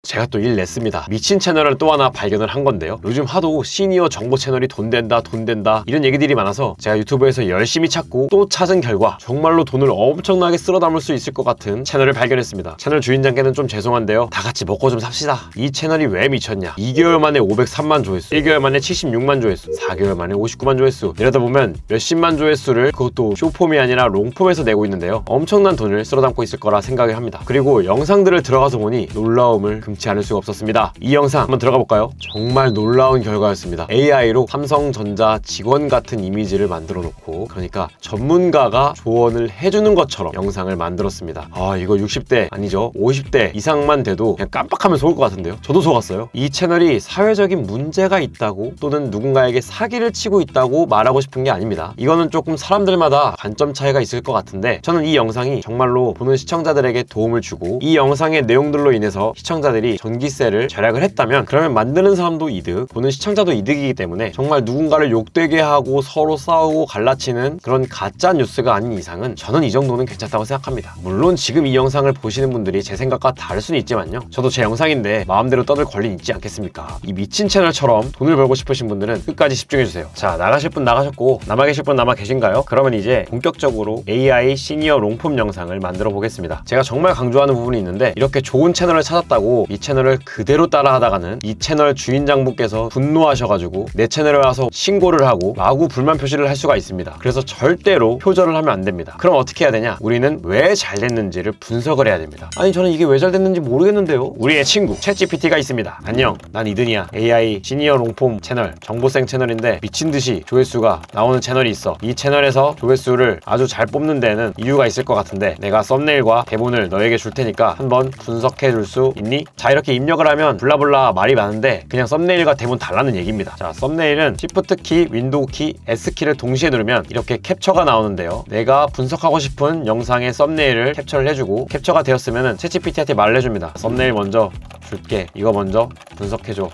제가 또 일 냈습니다. 미친 채널을 또 하나 발견을 한 건데요. 요즘 하도 시니어 정보 채널이 돈 된다 이런 얘기들이 많아서 제가 유튜브에서 열심히 찾고 또 찾은 결과 정말로 돈을 엄청나게 쓸어 담을 수 있을 것 같은 채널을 발견했습니다. 채널 주인장께는 좀 죄송한데요. 다 같이 먹고 좀 삽시다. 이 채널이 왜 미쳤냐. 2개월 만에 503만 조회수, 1개월 만에 76만 조회수, 4개월 만에 59만 조회수, 이러다 보면 몇십만 조회수를 그것도 쇼폼이 아니라 롱폼에서 내고 있는데요. 엄청난 돈을 쓸어 담고 있을 거라 생각을 합니다. 그리고 영상들을 들어가서 보니 놀라움을 금치 않을 수가 없었습니다. 이 영상 한번 들어가 볼까요? 정말 놀라운 결과였습니다. AI로 삼성전자 직원 같은 이미지를 만들어 놓고, 그러니까 전문가가 조언을 해주는 것처럼 영상을 만들었습니다. 아, 이거 60대 아니죠, 50대 이상만 돼도 그냥 깜빡하면 속을 것 같은데요. 저도 속았어요. 이 채널이 사회적인 문제가 있다고 또는 누군가에게 사기를 치고 있다고 말하고 싶은 게 아닙니다. 이거는 조금 사람들마다 관점 차이가 있을 것 같은데, 저는 이 영상이 정말로 보는 시청자들에게 도움을 주고 이 영상의 내용들로 인해서 시청자들이 전기세를 절약을 했다면, 그러면 만드는 사람도 이득, 보는 시청자도 이득이기 때문에 정말 누군가를 욕되게 하고 서로 싸우고 갈라치는 그런 가짜 뉴스가 아닌 이상은 저는 이 정도는 괜찮다고 생각합니다. 물론 지금 이 영상을 보시는 분들이 제 생각과 다를 수는 있지만요. 저도 제 영상인데 마음대로 떠들 권리는 있지 않겠습니까? 이 미친 채널처럼 돈을 벌고 싶으신 분들은 끝까지 집중해주세요. 자, 나가실 분 나가셨고 남아 계실 분 남아 계신가요? 그러면 이제 본격적으로 AI 시니어 롱폼 영상을 만들어 보겠습니다. 제가 정말 강조하는 부분이 있는데, 이렇게 좋은 채널을 찾았다고 이 채널을 그대로 따라 하다가는 이 채널 주인장분께서 분노하셔가지고 내 채널에 와서 신고를 하고 마구 불만 표시를 할 수가 있습니다. 그래서 절대로 표절을 하면 안 됩니다. 그럼 어떻게 해야 되냐? 우리는 왜 잘 됐는지를 분석을 해야 됩니다. 아니, 저는 이게 왜 잘 됐는지 모르겠는데요. 우리의 친구 챗GPT가 있습니다. 안녕, 난 이든이야. AI 시니어 롱폼 채널, 정보생 채널인데 미친듯이 조회수가 나오는 채널이 있어. 이 채널에서 조회수를 아주 잘 뽑는 데는 이유가 있을 것 같은데, 내가 썸네일과 대본을 너에게 줄 테니까 한번 분석해 줄 수 있니? 자, 이렇게 입력을 하면 블라블라 말이 많은데 그냥 썸네일과 대본 달라는 얘기입니다. 자, 썸네일은 Shift 키, 윈도우 키, S 키를 동시에 누르면 이렇게 캡처가 나오는데요. 내가 분석하고 싶은 영상의 썸네일을 캡처를 해주고, 캡처가 되었으면 챗GPT한테 말을 해줍니다. 썸네일 먼저 줄게. 이거 먼저 분석해줘.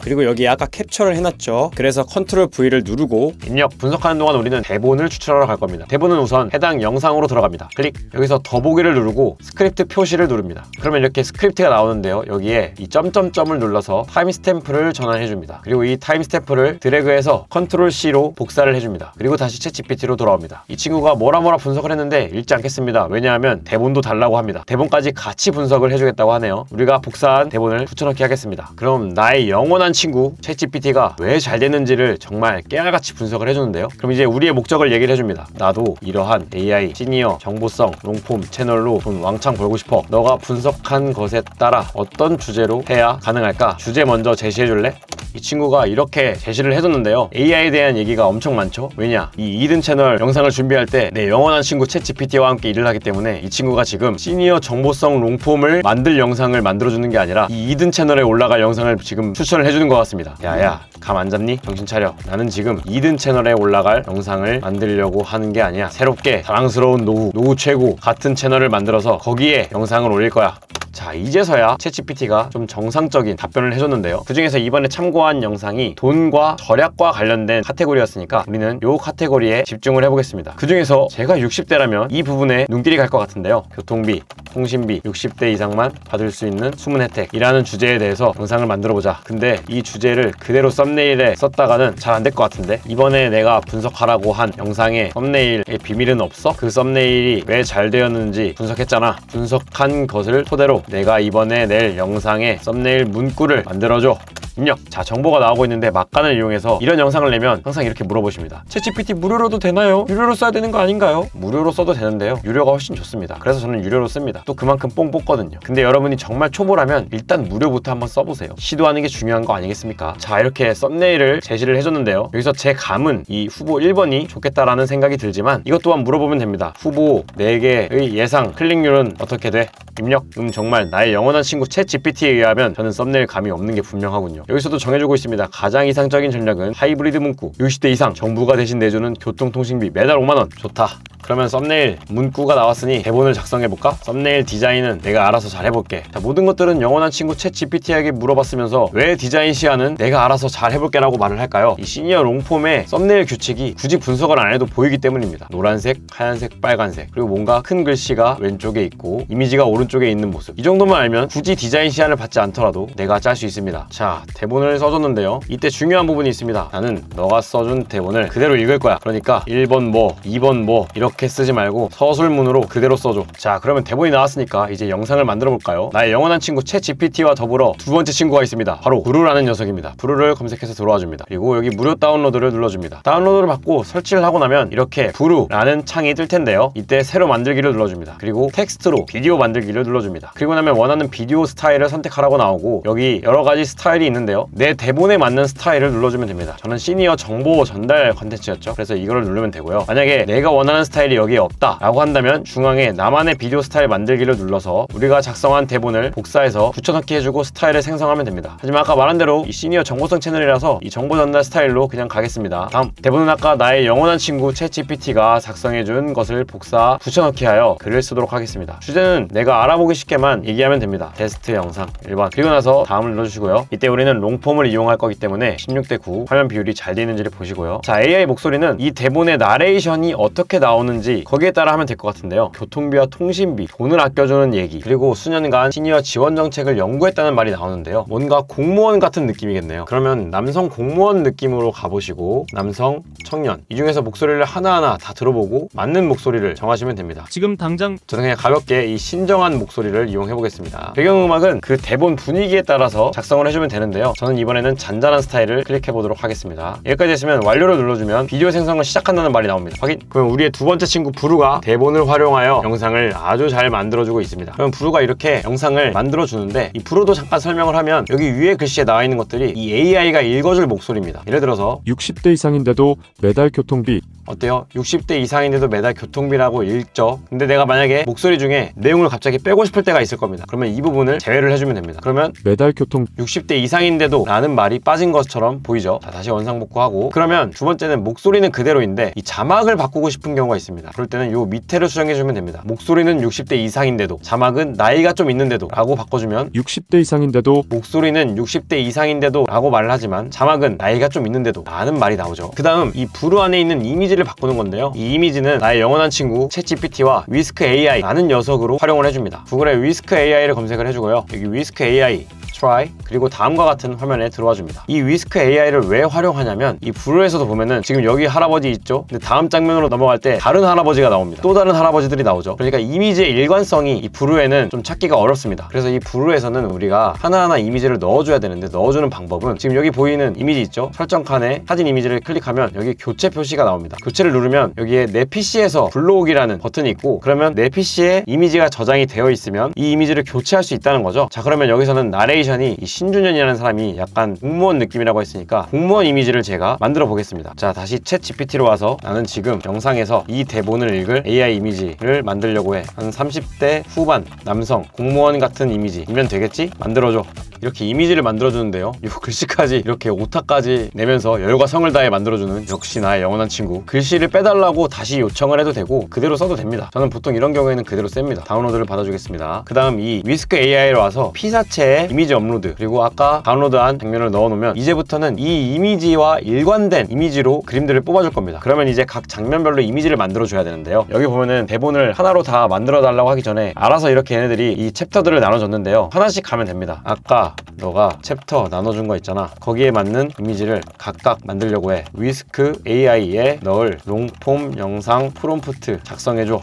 그리고 여기 아까 캡처를 해놨죠. 그래서 컨트롤 V를 누르고 입력, 분석하는 동안 우리는 대본을 추출하러 갈 겁니다. 대본은 우선 해당 영상으로 들어갑니다. 클릭. 여기서 더보기를 누르고 스크립트 표시를 누릅니다. 그러면 이렇게 스크립트가 나오는데요. 여기에 이 점점점을 눌러서 타임스탬프를 전환해 줍니다. 그리고 이 타임스탬프를 드래그해서 컨트롤 C로 복사를 해줍니다. 그리고 다시 챗GPT로 돌아옵니다. 이 친구가 뭐라 분석을 했는데 읽지 않겠습니다. 왜냐하면 대본도 달라고 합니다. 대본까지 같이 분석을 해주겠다고 하네요. 우리가 복사한 대본을 붙여넣기 하겠습니다. 그럼 나의 영원한 친구 챗GPT가 왜 잘 됐는지를 정말 깨알같이 분석을 해주는데요. 그럼 이제 우리의 목적을 얘기를 해줍니다. 나도 이러한 AI 시니어 정보성 롱폼 채널로 돈 왕창 벌고 싶어. 너가 분석한 것에 따라 어떤 주제로 해야 가능할까? 주제 먼저 제시해줄래? 이 친구가 이렇게 제시를 해줬는데요. AI에 대한 얘기가 엄청 많죠. 왜냐? 이 이든 채널 영상을 준비할 때 내 영원한 친구 챗GPT와 함께 일을 하기 때문에 이 친구가 지금 시니어 정보성 롱폼을 만들 영상을 만들어주는 게 아니라 이 이든 채널에 올라갈 영상을 지금 추천을 해주는 것 같습니다. 야야, 감 안 잡니? 정신 차려. 나는 지금 이든 채널에 올라갈 영상을 만들려고 하는 게 아니야. 새롭게 사랑스러운 노후 최고 같은 채널을 만들어서 거기에 영상을 올릴 거야. 자, 이제서야 챗GPT가 좀 정상적인 답변을 해줬는데요. 그 중에서 이번에 참고한 영상이 돈과 절약과 관련된 카테고리였으니까 우리는 이 카테고리에 집중을 해보겠습니다. 그 중에서 제가 60대라면 이 부분에 눈길이 갈 것 같은데요. 교통비, 통신비 60대 이상만 받을 수 있는 숨은 혜택이라는 주제에 대해서 영상을 만들어보자. 근데 이 주제를 그대로 썸네일에 썼다가는 잘 안 될 것 같은데, 이번에 내가 분석하라고 한 영상에 썸네일의 비밀은 없어? 그 썸네일이 왜 잘 되었는지 분석했잖아. 분석한 것을 토대로 내가 이번에 낼 영상의 썸네일 문구를 만들어줘. 입력. 자, 정보가 나오고 있는데 막간을 이용해서 이런 영상을 내면 항상 이렇게 물어보십니다. 챗GPT 무료로도 되나요? 유료로 써야 되는 거 아닌가요? 무료로 써도 되는데요. 유료가 훨씬 좋습니다. 그래서 저는 유료로 씁니다. 또 그만큼 뽕 뽑거든요. 근데 여러분이 정말 초보라면 일단 무료부터 한번 써보세요. 시도하는 게 중요한 거 아니겠습니까? 자, 이렇게 썸네일을 제시를 해줬는데요. 여기서 제 감은 이 후보 1번이 좋겠다라는 생각이 들지만 이것 또한 물어보면 됩니다. 후보 4개의 예상 클릭률은 어떻게 돼? 입력. 정말 나의 영원한 친구 챗GPT에 의하면 저는 썸네일 감이 없는 게 분명하군요. 여기서도 정해주고 있습니다. 가장 이상적인 전략은 하이브리드 문구 60대 이상 정부가 대신 내주는 교통통신비 매달 5만원. 좋다. 그러면 썸네일 문구가 나왔으니 대본을 작성해볼까? 썸네일 디자인은 내가 알아서 잘 해볼게. 자, 모든 것들은 영원한 친구 챗 GPT에게 물어봤으면서 왜 디자인 시야는 내가 알아서 잘 해볼게 라고 말을 할까요? 이 시니어 롱폼의 썸네일 규칙이 굳이 분석을 안 해도 보이기 때문입니다. 노란색, 하얀색, 빨간색, 그리고 뭔가 큰 글씨가 왼쪽에 있고 이미지가 오른쪽에 있는 모습. 이 정도만 알면 굳이 디자인 시야를 받지 않더라도 내가 짤 수 있습니다. 자, 대본을 써줬는데요. 이때 중요한 부분이 있습니다. 나는 너가 써준 대본을 그대로 읽을 거야. 그러니까 1번 뭐, 2번 뭐 이렇게 쓰지 말고 서술문으로 그대로 써줘. 자, 그러면 대본이 나왔으니까 이제 영상을 만들어 볼까요? 나의 영원한 친구 챗 GPT와 더불어 두 번째 친구가 있습니다. 바로 부루라는 녀석입니다. 부루를 검색해서 들어와 줍니다. 그리고 여기 무료 다운로드를 눌러줍니다. 다운로드를 받고 설치를 하고 나면 이렇게 부루라는 창이 뜰 텐데요. 이때 새로 만들기를 눌러줍니다. 그리고 텍스트로 비디오 만들기를 눌러줍니다. 그리고 나면 원하는 비디오 스타일을 선택하라고 나오고 여기 여러 가지 스타일이 있는데요. 내 대본에 맞는 스타일을 눌러주면 됩니다. 저는 시니어 정보 전달 컨텐츠였죠. 그래서 이거를 누르면 되고요. 만약에 내가 원하는 스타일이 여기에 없다 라고 한다면 중앙에 나만의 비디오 스타일 만들기를 눌러서 우리가 작성한 대본을 복사해서 붙여넣기 해주고 스타일을 생성하면 됩니다. 하지만 아까 말한 대로 이 시니어 정보성 채널이라서 이 정보 전달 스타일로 그냥 가겠습니다. 다음, 대본은 아까 나의 영원한 친구 챗 GPT가 작성해준 것을 복사 붙여넣기 하여 글을 쓰도록 하겠습니다. 주제는 내가 알아보기 쉽게만 얘기하면 됩니다. 테스트 영상 1번. 그리고 나서 다음을 눌러주시고요. 이때 우리는 롱폼을 이용할 거기 때문에 16대 9 화면 비율이 잘 되어 있는지를 보시고요. 자, AI 목소리는 이 대본의 나레이션이 어떻게 나오는지 거기에 따라 하면 될 것 같은데요. 교통비와 통신비, 돈을 아껴주는 얘기, 그리고 수년간 시니어 지원 정책을 연구했다는 말이 나오는데요. 뭔가 공무원 같은 느낌이겠네요. 그러면 남성 공무원 느낌으로 가보시고 남성, 청년 이 중에서 목소리를 하나하나 다 들어보고 맞는 목소리를 정하시면 됩니다. 지금 당장 저는 그냥 가볍게 이 신정한 목소리를 이용해 보겠습니다. 배경음악은 그 대본 분위기에 따라서 작성을 해주면 되는데요. 저는 이번에는 잔잔한 스타일을 클릭해 보도록 하겠습니다. 여기까지 했으면 완료를 눌러주면 비디오 생성을 시작한다는 말이 나옵니다. 확인! 그럼 우리의 두 번째 친구 부루가 대본을 활용하여 영상을 아주 잘 만들어주고 있습니다. 그럼 부루가 이렇게 영상을 만들어주는데 이 부루도 잠깐 설명을 하면 여기 위에 글씨에 나와 있는 것들이 이 AI가 읽어줄 목소리입니다. 예를 들어서 60대 이상인데도 매달 교통비 어때요? 60대 이상인데도 매달 교통비라고 읽죠. 근데 내가 만약에 목소리 중에 내용을 갑자기 빼고 싶을 때가 있을 겁니다. 그러면 이 부분을 제외를 해주면 됩니다. 그러면 매달 교통 60대 이상인데도 라는 말이 빠진 것처럼 보이죠. 자, 다시 원상복구하고 그러면 두 번째는 목소리는 그대로인데 이 자막을 바꾸고 싶은 경우가 있습니다. 그럴 때는 요 밑에를 수정해주면 됩니다. 목소리는 60대 이상인데도 자막은 나이가 좀 있는데도 라고 바꿔주면 60대 이상인데도 목소리는 60대 이상인데도 라고 말을 하지만 자막은 나이가 좀 있는데도 라는 말이 나오죠. 그 다음 이 부루 안에 있는 이미지를 바꾸는 건데요. 이 이미지는 나의 영원한 친구 챗 GPT와 위스크 AI 라는 녀석으로 활용을 해줍니다. 구글에 위스크 AI를 검색을 해주고요. 여기 위스크 AI try 그리고 다음과 같은 화면에 들어와 줍니다. 이 위스크 AI를 왜 활용하냐면 이 부루에서도 보면은 지금 여기 할아버지 있죠? 근데 다음 장면으로 넘어갈 때 다른 할아버지가 나옵니다. 또 다른 할아버지들이 나오죠. 그러니까 이미지의 일관성이 이 부루에는 좀 찾기가 어렵습니다. 그래서 이 부루에서는 우리가 하나하나 이미지를 넣어줘야 되는데 넣어주는 방법은 지금 여기 보이는 이미지 있죠? 설정 칸에 사진 이미지를 클릭하면 여기 교체 표시가 나옵니다. 교체를 누르면 여기에 내 PC에서 불러오기라는 버튼이 있고 그러면 내 PC에 이미지가 저장이 되어 있으면 이 이미지를 교체할 수 있다는 거죠. 자, 그러면 여기서는 나레이션이 이 신준현이라는 사람이 약간 공무원 느낌이라고 했으니까 공무원 이미지를 제가 만들어 보겠습니다. 자, 다시 챗 GPT로 와서 나는 지금 영상에서 이 대본을 읽을 AI 이미지를 만들려고 해. 한 30대 후반 남성 공무원 같은 이미지이면 되겠지? 만들어줘. 이렇게 이미지를 만들어주는데요. 이 글씨까지 이렇게 오타까지 내면서 열과 성을 다해 만들어주는 역시 나의 영원한 친구. 글씨를 빼달라고 다시 요청을 해도 되고 그대로 써도 됩니다. 저는 보통 이런 경우에는 그대로 씁니다. 다운로드를 받아주겠습니다. 그 다음 이 위스크 AI로 와서 피사체에 이미지 업로드 그리고 아까 다운로드한 장면을 넣어놓으면 이제부터는 이 이미지와 일관된 이미지로 그림들을 뽑아줄 겁니다. 그러면 이제 각 장면별로 이미지를 만들어줘야 되는데요. 여기 보면은 대본을 하나로 다 만들어달라고 하기 전에 알아서 이렇게 얘네들이 이 챕터들을 나눠줬는데요. 하나씩 가면 됩니다. 아까 너가 챕터 나눠준 거 있잖아. 거기에 맞는 이미지를 각각 만들려고 해. 위스크 AI에 넣을 롱폼 영상 프롬프트 작성해줘.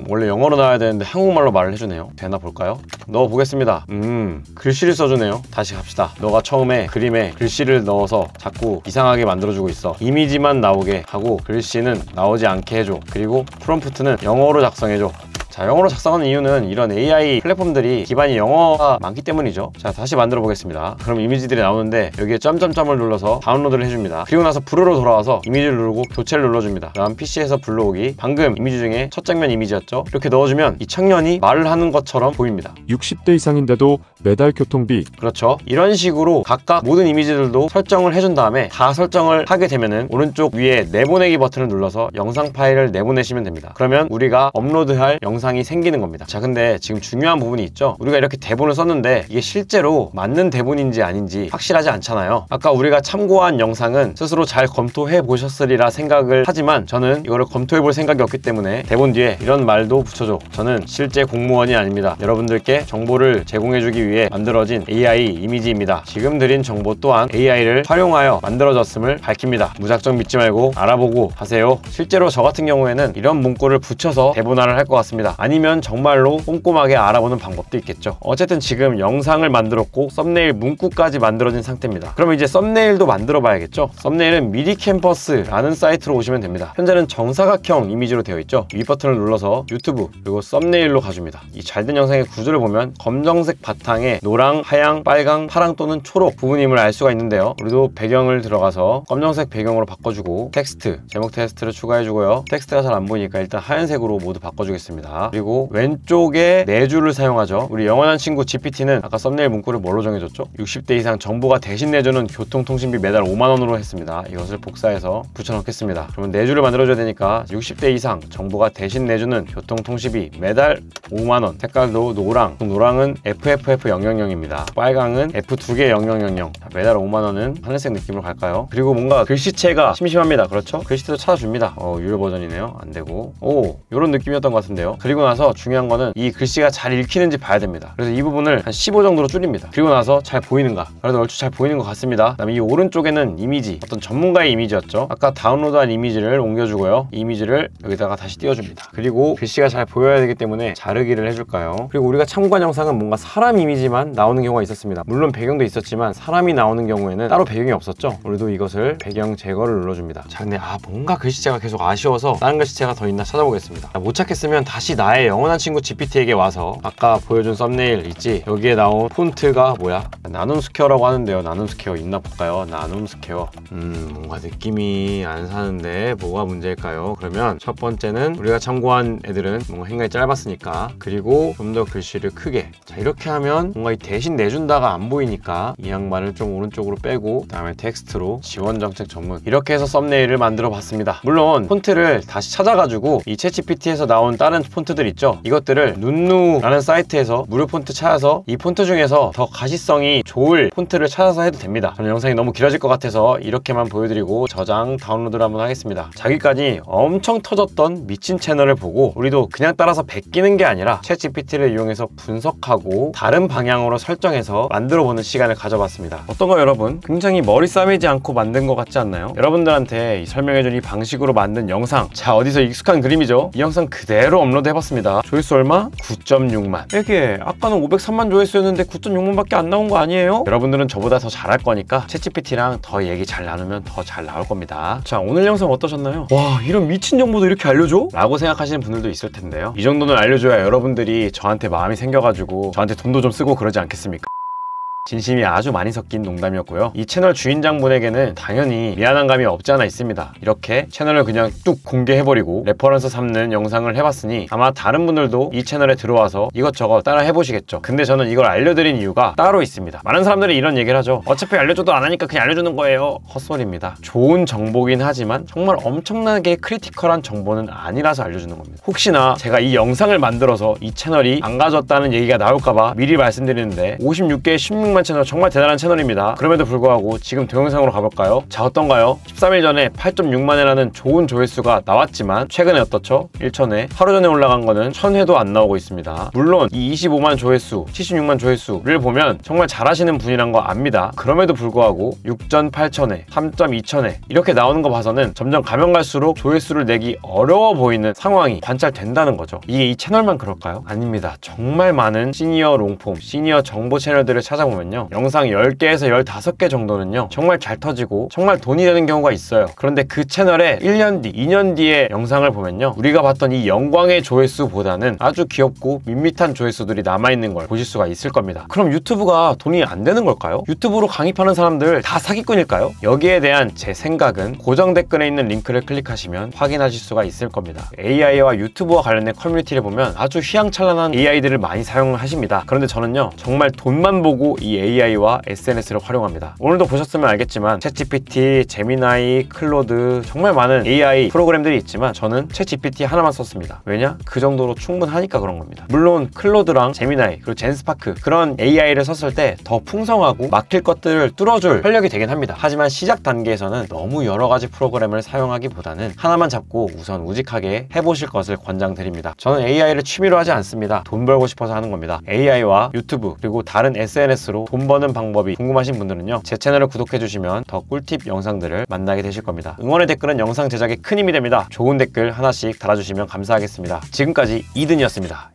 원래 영어로 나와야 되는데 한국말로 말을 해주네요. 되나 볼까요? 넣어보겠습니다. 글씨를 써주네요. 다시 갑시다. 너가 처음에 그림에 글씨를 넣어서 자꾸 이상하게 만들어주고 있어. 이미지만 나오게 하고 글씨는 나오지 않게 해줘. 그리고 프롬프트는 영어로 작성해줘. 자, 영어로 작성하는 이유는 이런 AI 플랫폼들이 기반이 영어가 많기 때문이죠. 자, 다시 만들어 보겠습니다. 그럼 이미지들이 나오는데 여기에 점점점을 눌러서 다운로드를 해줍니다. 그리고 나서 브루로 돌아와서 이미지를 누르고 교체를 눌러줍니다. 다음 PC에서 불러오기. 방금 이미지 중에 첫 장면 이미지였죠. 이렇게 넣어주면 이 청년이 말을 하는 것처럼 보입니다. 60대 이상인데도 매달 교통비. 그렇죠. 이런 식으로 각각 모든 이미지들도 설정을 해준 다음에 다 설정을 하게 되면은 오른쪽 위에 내보내기 버튼을 눌러서 영상 파일을 내보내시면 됩니다. 그러면 우리가 업로드할 영상이 생기는 겁니다. 자, 근데 지금 중요한 부분이 있죠. 우리가 이렇게 대본을 썼는데 이게 실제로 맞는 대본인지 아닌지 확실하지 않잖아요. 아까 우리가 참고한 영상은 스스로 잘 검토해 보셨으리라 생각을 하지만 저는 이거를 검토해 볼 생각이 없기 때문에 대본 뒤에 이런 말도 붙여줘. 저는 실제 공무원이 아닙니다. 여러분들께 정보를 제공해 주기 위해 만들어진 AI 이미지입니다. 지금 드린 정보 또한 AI를 활용하여 만들어졌음을 밝힙니다. 무작정 믿지 말고 알아보고 하세요. 실제로 저 같은 경우에는 이런 문구를 붙여서 대본화를 할 것 같습니다. 아니면 정말로 꼼꼼하게 알아보는 방법도 있겠죠. 어쨌든 지금 영상을 만들었고 썸네일 문구까지 만들어진 상태입니다. 그럼 이제 썸네일도 만들어 봐야겠죠. 썸네일은 미디캠퍼스라는 사이트로 오시면 됩니다. 현재는 정사각형 이미지로 되어 있죠. 위 버튼을 눌러서 유튜브 그리고 썸네일로 가줍니다. 이 잘된 영상의 구조를 보면 검정색 바탕에 노랑, 하양, 빨강, 파랑 또는 초록 부분임을 알 수가 있는데요. 우리도 배경을 들어가서 검정색 배경으로 바꿔주고 텍스트, 제목 텍스트를 추가해주고요. 텍스트가 잘 안 보이니까 일단 하얀색으로 모두 바꿔주겠습니다. 그리고 왼쪽에 네 줄을 사용하죠. 우리 영원한 친구 GPT는 아까 썸네일 문구를 뭘로 정해줬죠? 60대 이상 정보가 대신 내주는 교통통신비 매달 5만원으로 했습니다. 이것을 복사해서 붙여넣겠습니다. 그러면 네 줄을 만들어줘야 되니까 60대 이상 정보가 대신 내주는 교통통신비 매달 5만원. 색깔도 노랑은 FFF000입니다. 빨강은 F2개 000. 매달 5만원은 하늘색 느낌으로 갈까요? 그리고 뭔가 글씨체가 심심합니다. 그렇죠? 글씨체도 찾아줍니다. 유료 버전이네요. 안되고 요런 느낌이었던 것 같은데요. 그리고 나서 중요한 거는 이 글씨가 잘 읽히는지 봐야 됩니다. 그래서 이 부분을 한 15 정도로 줄입니다. 그리고 나서 잘 보이는가? 그래도 얼추 잘 보이는 것 같습니다. 그다음에 이 오른쪽에는 이미지, 어떤 전문가의 이미지였죠. 아까 다운로드한 이미지를 옮겨주고요. 이 이미지를 여기다가 다시 띄워줍니다. 그리고 글씨가 잘 보여야 되기 때문에 자르기를 해줄까요? 그리고 우리가 참고한 영상은 뭔가 사람 이미지만 나오는 경우가 있었습니다. 물론 배경도 있었지만 사람이 나오는 경우에는 따로 배경이 없었죠. 우리도 이것을 배경 제거를 눌러줍니다. 자, 근데 뭔가 글씨체가 계속 아쉬워서 다른 글씨체가 더 있나 찾아보겠습니다. 못 찾겠으면 다시 나의 영원한 친구 GPT에게 와서 아까 보여준 썸네일 있지? 여기에 나온 폰트가 뭐야? 나눔스퀘어라고 하는데요. 나눔스퀘어 있나 볼까요? 나눔스퀘어. 뭔가 느낌이 안 사는데 뭐가 문제일까요? 그러면 첫 번째는 우리가 참고한 애들은 뭔가 행간이 짧았으니까, 그리고 좀 더 글씨를 크게. 자, 이렇게 하면 뭔가 이 대신 내준다가 안 보이니까 이 양반을 좀 오른쪽으로 빼고 그다음에 텍스트로 지원정책 전문, 이렇게 해서 썸네일을 만들어 봤습니다. 물론 폰트를 다시 찾아가지고 이 챗GPT에서 나온 다른 폰트들 있죠? 이것들을 눈누라는 사이트에서 무료 폰트 찾아서 이 폰트 중에서 더 가시성이 좋을 폰트를 찾아서 해도 됩니다. 저는 영상이 너무 길어질 것 같아서 이렇게만 보여드리고 저장, 다운로드를 한번 하겠습니다. 자기까지 엄청 터졌던 미친 채널을 보고 우리도 그냥 따라서 베끼는 게 아니라 챗GPT를 이용해서 분석하고 다른 방향으로 설정해서 만들어보는 시간을 가져봤습니다. 어떤가요, 여러분? 굉장히 머리 싸매지 않고 만든 것 같지 않나요? 여러분들한테 설명해준 이 방식으로 만든 영상, 자, 어디서 익숙한 그림이죠? 이 영상 그대로 업로드 해봤습니다. 조회수 얼마? 9.6만. 이게 아까는 503만 조회수였는데 9.6만 밖에 안 나온 거 아니에요? 여러분들은 저보다 더 잘할 거니까 챗GPT랑 더 얘기 잘 나누면 더 잘 나올 겁니다. 자, 오늘 영상 어떠셨나요? 와, 이런 미친 정보도 이렇게 알려줘? 라고 생각하시는 분들도 있을 텐데요. 이 정도는 알려줘야 여러분들이 저한테 마음이 생겨가지고 저한테 돈도 좀 쓰고 그러지 않겠습니까? 진심이 아주 많이 섞인 농담이었고요. 이 채널 주인장분에게는 당연히 미안한 감이 없지 않아 있습니다. 이렇게 채널을 그냥 뚝 공개해버리고 레퍼런스 삼는 영상을 해봤으니 아마 다른 분들도 이 채널에 들어와서 이것저것 따라 해보시겠죠. 근데 저는 이걸 알려드린 이유가 따로 있습니다. 많은 사람들이 이런 얘기를 하죠. 어차피 알려줘도 안 하니까 그냥 알려주는 거예요. 헛소리입니다. 좋은 정보긴 하지만 정말 엄청나게 크리티컬한 정보는 아니라서 알려주는 겁니다. 혹시나 제가 이 영상을 만들어서 이 채널이 안 가졌다는 얘기가 나올까봐 미리 말씀드리는데 56개 16만 채널, 정말 대단한 채널입니다. 그럼에도 불구하고 지금 동영상으로 가볼까요? 자, 어떤가요? 13일 전에 8.6만회라는 좋은 조회수가 나왔지만 최근에 어떻죠? 1,000회, 하루 전에 올라간 거는 1,000회도 안 나오고 있습니다. 물론 이 25만 조회수, 76만 조회수를 보면 정말 잘하시는 분이란 거 압니다. 그럼에도 불구하고 6.8천회, 3.2천회 이렇게 나오는 거 봐서는 점점 가면 갈수록 조회수를 내기 어려워 보이는 상황이 관찰된다는 거죠. 이게 이 채널만 그럴까요? 아닙니다. 정말 많은 시니어 롱폼, 시니어 정보 채널들을 찾아보면 보면요, 영상 10개에서 15개 정도는요 정말 잘 터지고 정말 돈이 되는 경우가 있어요. 그런데 그 채널에 1년 뒤, 2년 뒤에 영상을 보면요, 우리가 봤던 이 영광의 조회수보다는 아주 귀엽고 밋밋한 조회수들이 남아있는 걸 보실 수가 있을 겁니다. 그럼 유튜브가 돈이 안 되는 걸까요? 유튜브로 강의하는 사람들 다 사기꾼일까요? 여기에 대한 제 생각은 고정 댓글에 있는 링크를 클릭하시면 확인하실 수가 있을 겁니다. AI와 유튜브와 관련된 커뮤니티를 보면 아주 휘황찬란한 AI들을 많이 사용을 하십니다. 그런데 저는요, 정말 돈만 보고 이 AI와 SNS를 활용합니다. 오늘도 보셨으면 알겠지만 챗GPT, 제미나이, 클로드 정말 많은 AI 프로그램들이 있지만 저는 챗GPT 하나만 썼습니다. 왜냐? 그 정도로 충분하니까 그런 겁니다. 물론 클로드랑 제미나이 그리고 젠스파크 그런 AI를 썼을 때 더 풍성하고 막힐 것들을 뚫어줄 활력이 되긴 합니다. 하지만 시작 단계에서는 너무 여러 가지 프로그램을 사용하기보다는 하나만 잡고 우선 우직하게 해보실 것을 권장드립니다. 저는 AI를 취미로 하지 않습니다. 돈 벌고 싶어서 하는 겁니다. AI와 유튜브 그리고 다른 SNS로 돈 버는 방법이 궁금하신 분들은요, 제 채널을 구독해주시면 더 꿀팁 영상들을 만나게 되실 겁니다. 응원의 댓글은 영상 제작에 큰 힘이 됩니다. 좋은 댓글 하나씩 달아주시면 감사하겠습니다. 지금까지 이든이었습니다.